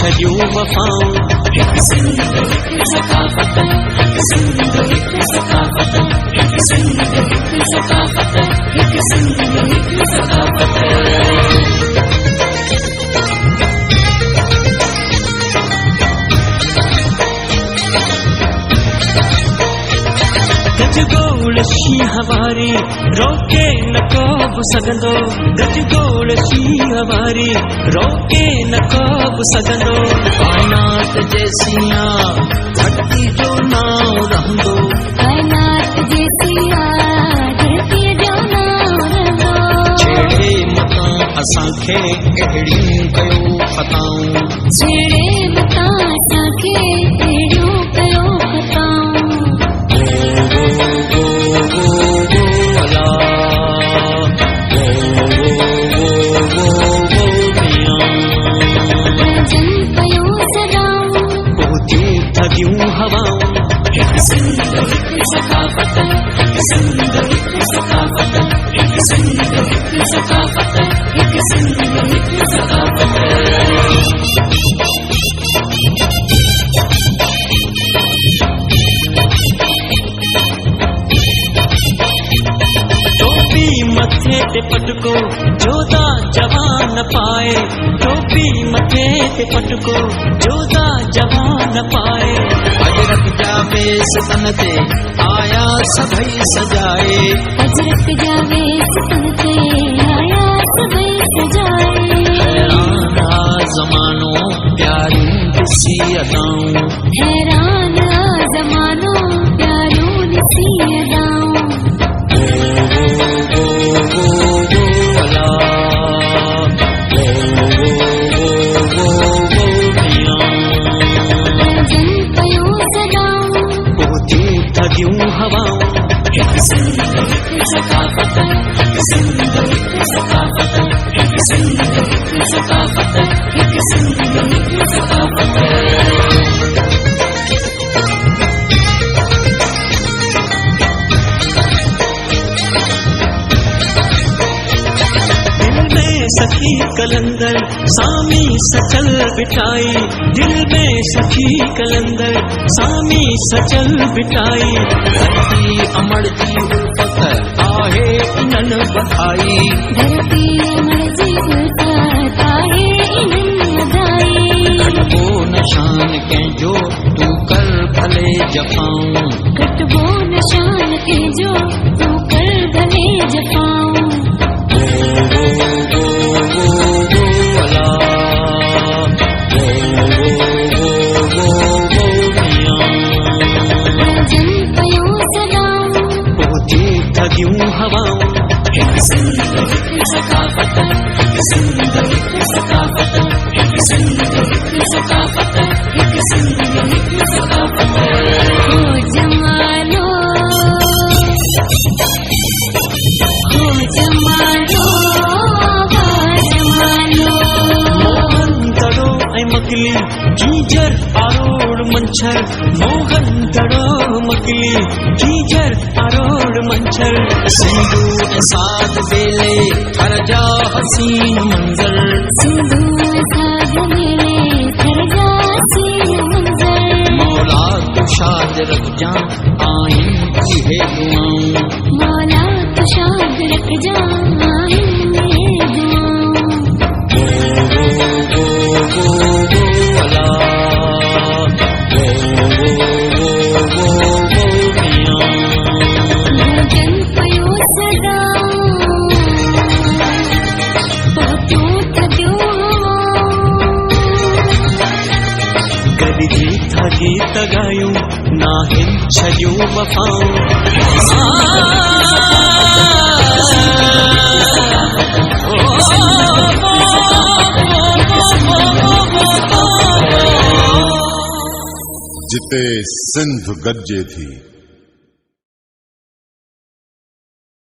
छजूं वफाऊं। हिक सिंध हिक सकाफत, हिक सिंध हिक सकाफत, हिक सिंध हिक सकाफत, हिक सिंध हिक सकाफत। गजगोड़ शींह वारी रोके न को बि सघंदो, गजगोड़ शींह वारी रोके न को बि सघंदो। कायनात जे सिया धरती जो नाव रहंदो, कायनात जे सिया धरती जो नाव रहंदो। छेड़े मतां असांखे अहिड़ियूं कयो ख़ताऊं, छेड़े मतां असांखे अहिड़ियूं कयो ख़ताऊं। हिक सिंध हिक सकाफत, हिक सिंध हिक सकाफत, हिक सिंध हिक सकाफत, हिक सिंध हिक सकाफत। टोपी मथे ते पटको जोधा जवान पाए, टोपी मथे ते पटको जोधा जवान पाए। अजरक जा वेस तन ते आया सभई सजाए, अजरक जा वेस तन ते आया सभई सजाए। हैरान आ ज़मानो प्यारियूं ॾिसी अदाऊं, हैरान आ ज़मानो प्यारियूं ॾिसी अदाऊं। हिक सिंध हिक सकाफत, हिक सिंध हिक सकाफत, हिक सिंध हिक सकाफत, हिक सिंध हिक सकाफत। सखी कलंदर सामी सचल बिठाई, दिल में सखी कलंदर सामी सचल बिठाई। धरती अमर जी उल्फत आहे इन्हनि बधाई, धरती अमर जी उल्फत आहे इन्हनि बधाई। कटबो निशान कंहिंजो तूं कर भले जफ़ाऊं, कटबो निशान कंहिंजो तूं कर भले जफ़ाऊं। हिक सिंध हिक सकाफत, हिक सिंध हिक सकाफत, हिक सिंध हिक सकाफत, हिक सिंध हिक सकाफत। हो जमानो, हो जमानो, हो जमानो। मोहन दड़ो ऐं मकली गीजर आरोड़ मंछर, मोहन दड़ो मकली गीजर आरोड़ मंछर। सिंधु ऐं साध बेले थर जा हसीन मंज़र, सिंधु ऐं साध बेले थर जा हसीन मंज़र। मौला तू शाद रखजां आहिनि इहे दुआऊं, मौला तू शाद रखजां आहिनि इहे दुआऊं। गीत गायूं नाहिन छजूं वफाऊं। जिते सिंध गरजे थी।